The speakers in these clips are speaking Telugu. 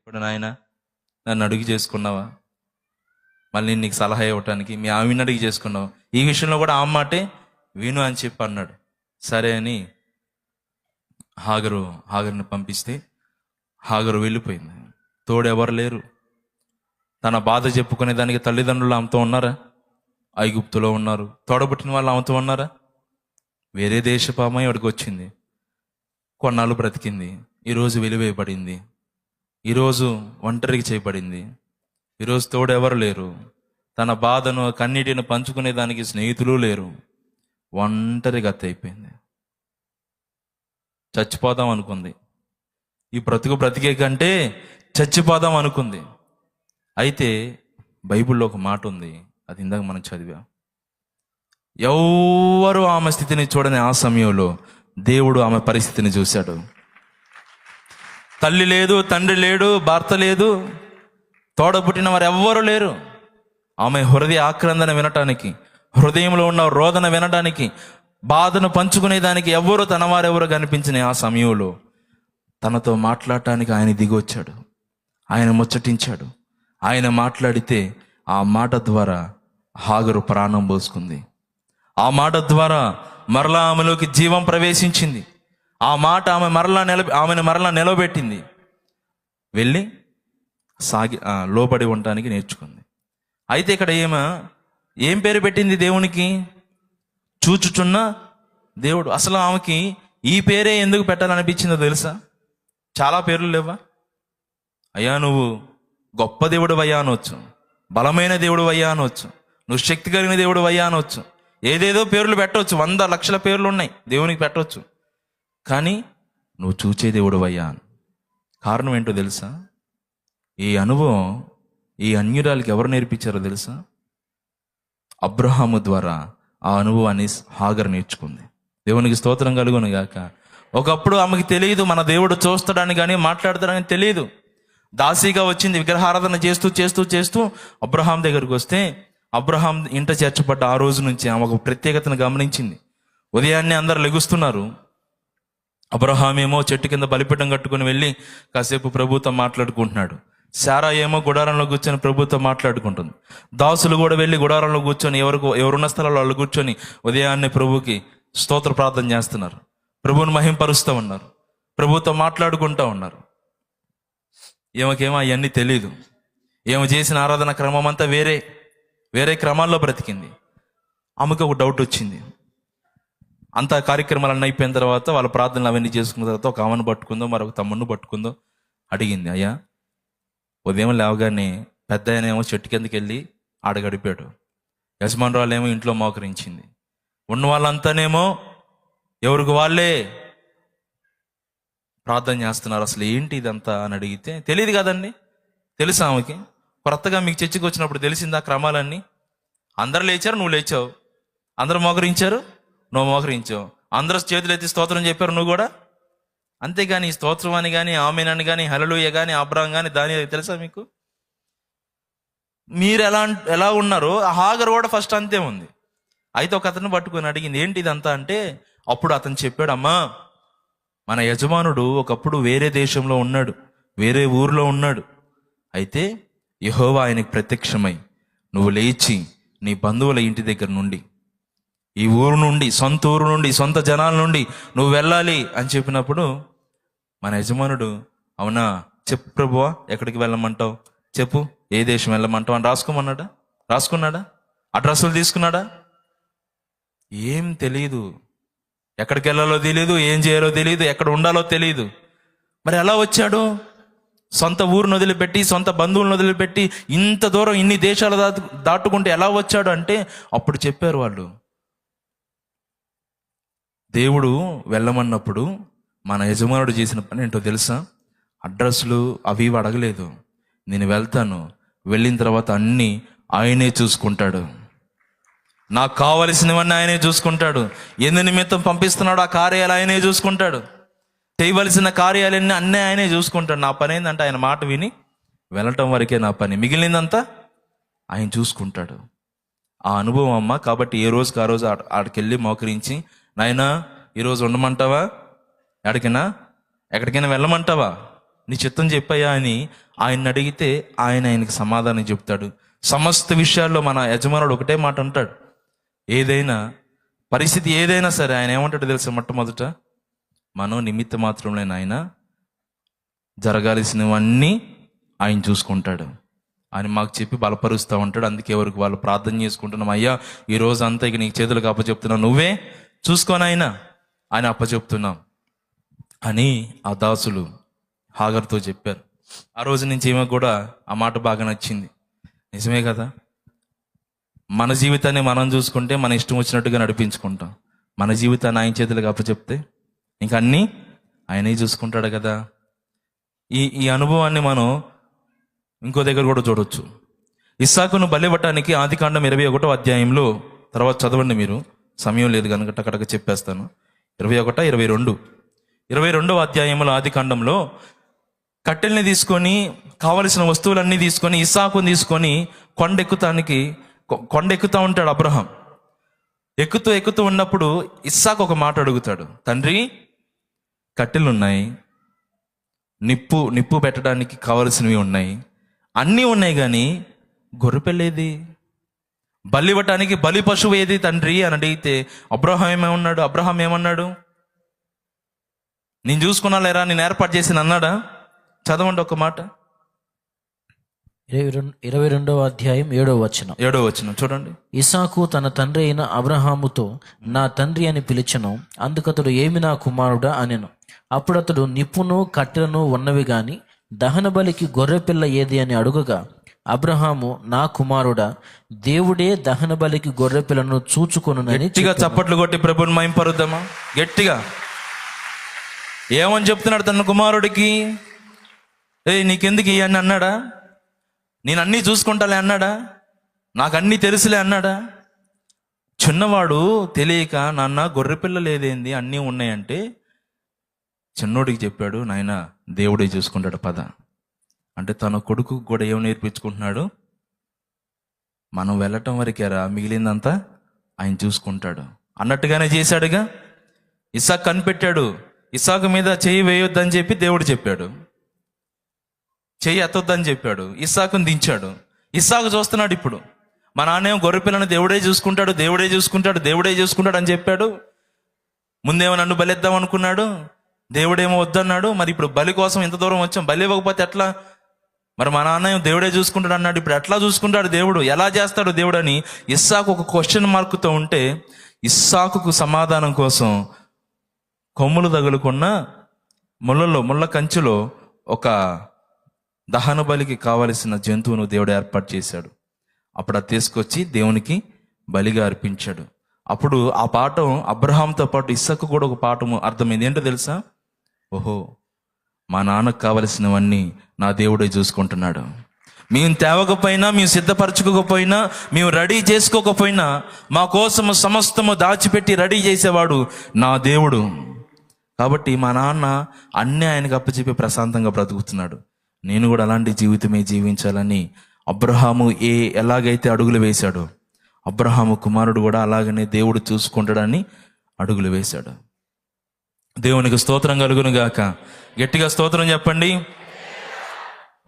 ఇప్పుడు నాయన నన్ను అడిగి చేసుకున్నావా, మళ్ళీ నీకు సలహా ఇవ్వటానికి మీ ఆమెను అడిగి చేసుకున్నావు, ఈ విషయంలో కూడా ఆమె మాటే విను అని చెప్పి అన్నాడు. సరే అని హాగరుని పంపిస్తే హాగరు వెళ్ళిపోయింది. తోడెవరు లేరు. తన బాధ చెప్పుకునే దానికి తల్లిదండ్రులు ఆమెతో ఉన్నారా? ఐగుప్తులో ఉన్నారు. తోడబుట్టిన వాళ్ళు ఆమెతో ఉన్నారా? వేరే దేశపు అమ్మాయి అడిగి వచ్చింది, కొన్నాళ్ళు బ్రతికింది, ఈరోజు వెలివేయబడింది, ఈరోజు ఒంటరికి చేయబడింది, ఈరోజు తోడెవరు లేరు. తన బాధను కన్నీటిని పంచుకునే దానికి స్నేహితులు లేరు. ఒంటరి గతి అయిపోయింది. చచ్చిపోదాం అనుకుంది. ఈ బ్రతికే కంటే చచ్చిపోదాం అనుకుంది. అయితే బైబిల్లో ఒక మాట ఉంది, అది ఇందాక మనం చదివాం. ఎవ్వరు ఆమె స్థితిని చూడని ఆ సమయంలో దేవుడు ఆమె పరిస్థితిని చూశాడు. తల్లి లేదు, తండ్రి లేడు, భర్త లేదు, తోడబుట్టిన వారు ఎవ్వరూ లేరు. ఆమె హృదయ ఆక్రందన వినటానికి, హృదయంలో ఉన్న రోదన వినడానికి, బాధను పంచుకునేదానికి ఎవ్వరు తన వారెవరు కనిపించిన ఆ సమయంలో తనతో మాట్లాడటానికి ఆయన దిగొచ్చాడు. ఆయన ముచ్చటించాడు. ఆయన మాట్లాడితే ఆ మాట ద్వారా హాగరు ప్రాణం పోసుకుంది. ఆ మాట ద్వారా మరలా ఆమెలోకి జీవం ప్రవేశించింది. ఆ మాట ఆమెను మరలా నిలబెట్టింది. వెళ్ళి లోబడి ఉండటానికి నేర్చుకుంది. అయితే ఇక్కడ ఏం పేరు పెట్టింది దేవునికి? చూచుచున్న దేవుడు. అసలు ఆమెకి ఈ పేరే ఎందుకు పెట్టాలనిపించిందో తెలుసా? చాలా పేర్లు లేవా? అయ్యా నువ్వు గొప్ప దేవుడు అయ్యా అనవచ్చు, బలమైన దేవుడు అయ్యా అనవచ్చు, నువ్వు శక్తి కలిగిన దేవుడు అయ్యా అనవచ్చు, ఏదేదో పేర్లు పెట్టవచ్చు, 100 లక్షల పేర్లు ఉన్నాయి దేవునికి పెట్టవచ్చు. కానీ నువ్వు చూచే దేవుడు అయ్యా. కారణం ఏంటో తెలుసా? ఈ అనుభవం ఈ అన్యురాలకి ఎవరు నేర్పించారో తెలుసా? అబ్రహాము ద్వారా ఆ అనుభవాన్ని హాగర్ నేర్చుకుంది. దేవునికి స్తోత్రం కలుగును గాక. ఒకప్పుడు ఆమెకి తెలియదు మన దేవుడు చూస్తాడని కానీ మాట్లాడతాడని తెలియదు. దాసీగా వచ్చింది, విగ్రహారాధన చేస్తూ చేస్తూ చేస్తూ అబ్రహాం దగ్గరకు వస్తే అబ్రహాం ఇంట చేర్చబడ్డ ఆ రోజు నుంచి ఆమె ఒక ప్రత్యేకతను గమనించింది. ఉదయాన్నే అందరు లెగుస్తున్నారు. అబ్రహాం ఏమో చెట్టు కింద బలిపీఠం కట్టుకుని వెళ్ళి కాసేపు ప్రభుతో మాట్లాడుకుంటున్నాడు. శారా ఏమో గుడారంలో కూర్చొని ప్రభుతో మాట్లాడుకుంటుంది. దాసులు కూడా వెళ్ళి గుడారంలో కూర్చొని ఎవరున్న స్థలాల్లో వాళ్ళు కూర్చొని ఉదయాన్నే ప్రభుకి స్తోత్ర ప్రార్థన చేస్తున్నారు, ప్రభువుని మహింపరుస్తూ ఉన్నారు, ప్రభుతో మాట్లాడుకుంటూ ఉన్నారు. ఏమకేమో అవన్నీ తెలీదు. ఏమో చేసిన ఆరాధన క్రమం అంతా వేరే క్రమాల్లో బ్రతికింది. ఆమెకు ఒక డౌట్ వచ్చింది. అంత కార్యక్రమాలన్నీ అయిపోయిన తర్వాత వాళ్ళ ప్రార్థనలు అవన్నీ చేసుకున్న తర్వాత ఒక ఆమెను పట్టుకుందో మరొక తమ్ముడిని పట్టుకుందో అడిగింది. అయ్యా ఉదయం లేవగానే పెద్ద ఆయనేమో చెట్టు కిందకి వెళ్ళి ఆడ గడిపాడు, యజమానురాలేమో ఇంట్లో మోకరించింది, ఉన్న వాళ్ళంతానేమో ఎవరికి వాళ్ళే ప్రార్థన చేస్తున్నారు. అసలు ఏంటి ఇదంతా అని అడిగితే తెలియదు కదండి. తెలుసా ఆమెకి? కొత్తగా మీకు చర్చికి వచ్చినప్పుడు తెలిసిందా క్రమాలన్నీ? అందరూ లేచారు, నువ్వు లేచావు. అందరూ మోకరించారు, నువ్వు మోకరించావు. అందరూ చేతులు ఎత్తి స్తోత్రం చెప్పారు, నువ్వు కూడా. అంతేగాని స్తోత్రం అని కానీ, ఆమెనని కానీ, హల్లెలూయా కానీ, అబ్రహాం కానీ, దాని తెలుసా మీకు? మీరు ఎలా ఉన్నారో హాగర్ కూడా ఫస్ట్ అంతే ఉంది. అయితే ఒక అతను పట్టుకొని అడిగింది, ఏంటి ఇదంతా అంటే అప్పుడు అతను చెప్పాడు, అమ్మా మన యజమానుడు ఒకప్పుడు వేరే దేశంలో ఉన్నాడు, వేరే ఊర్లో ఉన్నాడు. అయితే యెహోవా ఆయనకు ప్రత్యక్షమై నువ్వు లేచి నీ బంధువుల ఇంటి దగ్గర నుండి, ఈ ఊరు నుండి, సొంత ఊరు నుండి, సొంత జనాల నుండి నువ్వు వెళ్ళాలి అని చెప్పినప్పుడు మన యజమానుడు, అవునా చెప్పు ప్రభువా, ఎక్కడికి వెళ్ళమంటావు చెప్పు, ఏ దేశం వెళ్ళమంటావు అని రాసుకున్నాడా? అడ్రస్సులు తీసుకున్నాడా? ఏం తెలియదు. ఎక్కడికి వెళ్ళాలో తెలియదు, ఏం చేయాలో తెలియదు, ఎక్కడ ఉండాలో తెలియదు. మరి ఎలా వచ్చాడు? సొంత ఊరును వదిలిపెట్టి, సొంత బంధువులను వదిలిపెట్టి ఇంత దూరం ఇన్ని దేశాలు దాటుకుంటే ఎలా వచ్చాడు అంటే అప్పుడు చెప్పారు వాళ్ళు, దేవుడు వెళ్ళమన్నప్పుడు మన యజమానుడు చేసిన పని ఏంటో తెలుసా? అడ్రస్లు అవి అడగలేదు. నేను వెళ్తాను, వెళ్ళిన తర్వాత అన్నీ ఆయనే చూసుకుంటాడు, నాకు కావలసినవన్నీ ఆయనే చూసుకుంటాడు, ఎందు నిమిత్తం పంపిస్తున్నాడు ఆ కార్యాలు ఆయనే చూసుకుంటాడు, చేయవలసిన కార్యాలన్నీ అన్నీ ఆయనే చూసుకుంటాడు. నా పని ఏంటంటే ఆయన మాట విని వెళ్ళటం వరకే నా పని, మిగిలిందంతా ఆయన చూసుకుంటాడు. ఆ అనుభవం అమ్మ. కాబట్టి ఏ రోజుకి ఆ రోజు ఆడికెళ్ళి మోకరించి, నాయనా ఈరోజు ఉండమంటావా, ఎక్కడికైనా వెళ్ళమంటావా, నీ చిత్తం చెప్పయ్యా అని ఆయన అడిగితే ఆయనకి సమాధానం చెప్తాడు. సమస్త విషయాల్లో మన యజమానుడు ఒకటే మాట అంటాడు. ఏదైనా పరిస్థితి ఏదైనా సరే ఆయన ఏమంటాడు తెలుసా? మొట్టమొదట మనం నిమిత్త మాత్రంలో ఆయన జరగాల్సినవన్నీ ఆయన చూసుకుంటాడు అని మాకు చెప్పి బలపరుస్తూ ఉంటాడు. అందుకే ఎవరికి వాళ్ళు ప్రార్థన చేసుకుంటున్నాం, అయ్యా ఈ రోజు అంతా ఇక నీకు చేతులకు అప్పచెప్తున్నావు, నువ్వే చూసుకోని ఆయన అప్పచెప్తున్నాం అని ఆ దాసులు హాగర్తో చెప్పారు. ఆ రోజు నుంచి ఈమె కూడా ఆ మాట బాగా నచ్చింది. నిజమే కదా, మన జీవితాన్ని మనం చూసుకుంటే మన ఇష్టం వచ్చినట్టుగా నడిపించుకుంటాం. మన జీవితాన్ని ఆయన చేతులకు అప్పచెప్తే ఇంక అన్నీ ఆయనే చూసుకుంటాడు కదా. ఈ అనుభవాన్ని మనం ఇంకో దగ్గర కూడా చూడొచ్చు. ఇస్సాకును బలివ్వటానికి ఆదికాండం 21వ అధ్యాయంలో, తర్వాత చదవండి మీరు, సమయం లేదు కనుక టకటక చెప్పేస్తాను. 21, 22వ అధ్యాయంలో ఆదికాండంలో కట్టెల్ని తీసుకొని కావలసిన వస్తువులన్నీ తీసుకొని ఇస్సాకుని తీసుకొని కొండ ఎక్కుతా ఉంటాడు అబ్రహాం. ఎక్కుతూ ఉన్నప్పుడు ఇస్సాకు ఒక మాట అడుగుతాడు, తండ్రి కట్టెలు ఉన్నాయి, నిప్పు పెట్టడానికి కావలసినవి ఉన్నాయి, అన్నీ ఉన్నాయి, కానీ గొర్రెపిల్లేది, బలి ఇవ్వటానికి బలి పశువు ఏది తండ్రి అని అడిగితే అబ్రహాం ఏమన్నాడు? నేను చూసుకున్నా లేరా, నేను ఏర్పాటు చేసిన అన్నాడా? చదవండి ఒక మాట. 22వ అధ్యాయం 7వ వచనం చూడండి. ఇస్సాకు తన తండ్రి అయిన అబ్రహాముతో నా తండ్రి అని పిలిచెను. అందుకతడు ఏమి నా కుమారుడా అనెను. అప్పుడు అతడు నిప్పును కట్టెలను ఉన్నవి గాని దహన బలికి గొర్రెపిల్ల ఏది అని అడుగగా అబ్రహాము నా కుమారుడా, దేవుడే దహన బలికి గొర్రెపిల్లను చూచుకొనునని గట్టిగా చప్పట్లు కొట్టి ప్రభుని మహింపరుద్దామా గట్టిగా. ఏమని చెప్తున్నాడు తన కుమారుడికి? నీకెందుకు ఇవన్నీ అన్నాడా? నేను అన్నీ చూసుకుంటాలే అన్నాడా? నాకు అన్నీ తెలుసులే అన్నాడా? చిన్నవాడు తెలియక నాన్న గొర్రెపిల్ల లేదేంది అన్నీ ఉన్నాయంటే చిన్నోడికి చెప్పాడు, నాయన దేవుడే చూసుకుంటాడు పద అంటే. తన కొడుకు కూడా ఏం నేర్పించుకుంటున్నాడు? మనం వెళ్ళటం వరకేరా, మిగిలిందంతా ఆయన చూసుకుంటాడు అన్నట్టుగానే చేశాడుగా. ఇస్సాకు కనిపెట్టాడు, ఇస్సాకు మీద చెయ్యి వేయొద్దని చెప్పి దేవుడు చెప్పాడు, చెయ్యి ఎత్తొద్దని చెప్పాడు, ఇస్సాకుని దించాడు. ఇస్సాకు చూస్తున్నాడు ఇప్పుడు, మా నాన్నేమో గొర్రెపిల్లను దేవుడే చూసుకుంటాడు అని చెప్పాడు. ముందేమో నన్ను బలిద్దాం అనుకున్నాడు, దేవుడేమో వద్దన్నాడు. మరి ఇప్పుడు బలి కోసం ఇంత దూరం వచ్చాం, బలి ఇవ్వకపోతే ఎట్లా? మరి మా నాన్న దేవుడే చూసుకుంటాడు అన్నాడు, ఇప్పుడు ఎట్లా చూసుకుంటాడు దేవుడు, ఎలా చేస్తాడు దేవుడు అని ఇస్సాకు ఒక క్వశ్చన్ మార్కుతో ఉంటే, ఇస్సాకుకు సమాధానం కోసం కొమ్ములు తగులుకున్న ముళ్ళ కంచులో ఒక దహన బలికి కావలసిన జంతువును దేవుడు ఏర్పాటు చేశాడు. అప్పుడు అది తీసుకొచ్చి దేవునికి బలిగా అర్పించాడు. అప్పుడు ఆ పాఠం అబ్రహాంతో పాటు ఇస్సాకు కూడా ఒక పాఠం అర్థమైంది. ఏంటో తెలుసా? ఓహో, మా నాన్నకు కావలసినవన్నీ నా దేవుడే చూసుకుంటున్నాడు. మేము తేవకపోయినా, మేము సిద్ధపరచుకోకపోయినా, మేము రెడీ చేసుకోకపోయినా మా కోసము సమస్తము దాచిపెట్టి రెడీ చేసేవాడు నా దేవుడు. కాబట్టి మా నాన్న అన్నీ ఆయనకు అప్పచెప్పి ప్రశాంతంగా బ్రతుకుతున్నాడు. నేను కూడా అలాంటి జీవితమే జీవించాలని అబ్రహాము ఎలాగైతే అడుగులు వేశాడో, అబ్రహాము కుమారుడు కూడా అలాగనే దేవుడు చూసుకుంటాడని అడుగులు వేశాడు. దేవునికి స్తోత్రం కలుగును గాక. గట్టిగా స్తోత్రం చెప్పండి.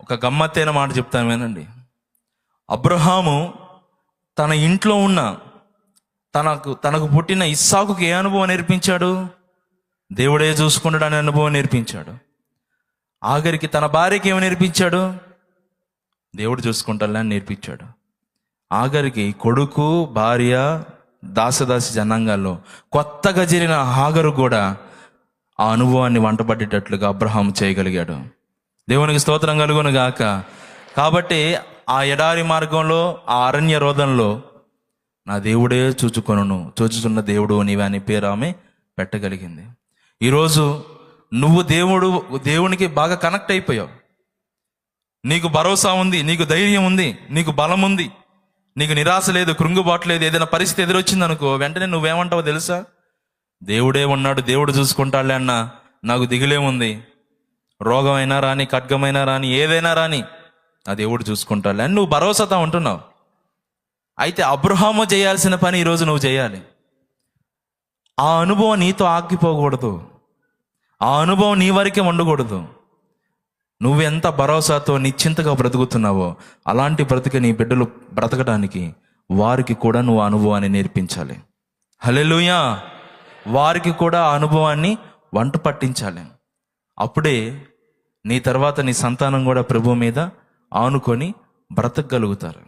ఒక గమ్మత్తైన మాట చెప్తాను వినండి. అబ్రహాము తన ఇంట్లో ఉన్న తనకు పుట్టిన ఇస్సాకుకి ఏ అనుభవం నేర్పించాడు? దేవుడే చూసుకుంటాడు అనే అనుభవం నేర్పించాడు. ఆఖరికి తన భార్యకి ఏమి నేర్పించాడు? దేవుడు చూసుకుంటాడని అని నేర్పించాడు. ఆఖరికి కొడుకు, భార్య, దాసదాసి జనాంగాల్లో కొత్తగా చేరిన హాగరు కూడా ఆ అనుభవాన్ని వంటపడేటట్లుగా అబ్రహాము చేయగలిగాడు. దేవునికి స్తోత్రం కలుగును గాక. కాబట్టి ఆ ఎడారి మార్గంలో, ఆ అరణ్య రోదంలో నా దేవుడే చూచుచున్న దేవుడు నీవే అని పేరు ఆమె పెట్టగలిగింది. ఈరోజు నువ్వు దేవునికి బాగా కనెక్ట్ అయిపోయావు. నీకు భరోసా ఉంది, నీకు ధైర్యం ఉంది, నీకు బలం ఉంది, నీకు నిరాశ లేదు, కృంగుబాటు లేదు. ఏదైనా పరిస్థితి ఎదురొచ్చింది అనుకో, వెంటనే నువ్వేమంటావు తెలుసా? దేవుడే ఉన్నాడు, దేవుడు చూసుకుంటాడులే అన్న, నాకు దిగులేముంది, రోగమైనా రాని, ఖడ్గమైనా రాని, ఏదైనా రాని ఆ దేవుడు చూసుకుంటాడులే అని నువ్వు భరోసాతో ఉంటున్నావు. అయితే అబ్రహాము చేయాల్సిన పని ఈరోజు నువ్వు చేయాలి. ఆ అనుభవం నీతో ఆగిపోకూడదు, ఆ అనుభవం నీ వరకే ఉండకూడదు. నువ్వెంత భరోసాతో నిశ్చింతగా బ్రతుకుతున్నావో అలాంటి బ్రతికి నీ బిడ్డలు బ్రతకడానికి వారికి కూడా నువ్వు ఆ అనుభవాన్ని నేర్పించాలి. హల్లెలూయా. వారికి కూడా ఆ అనుభవాన్ని వంట పట్టించాలి. అప్పుడే నీ తర్వాత నీ సంతానం కూడా ప్రభువు మీద ఆనుకొని బ్రతకగలుగుతారు.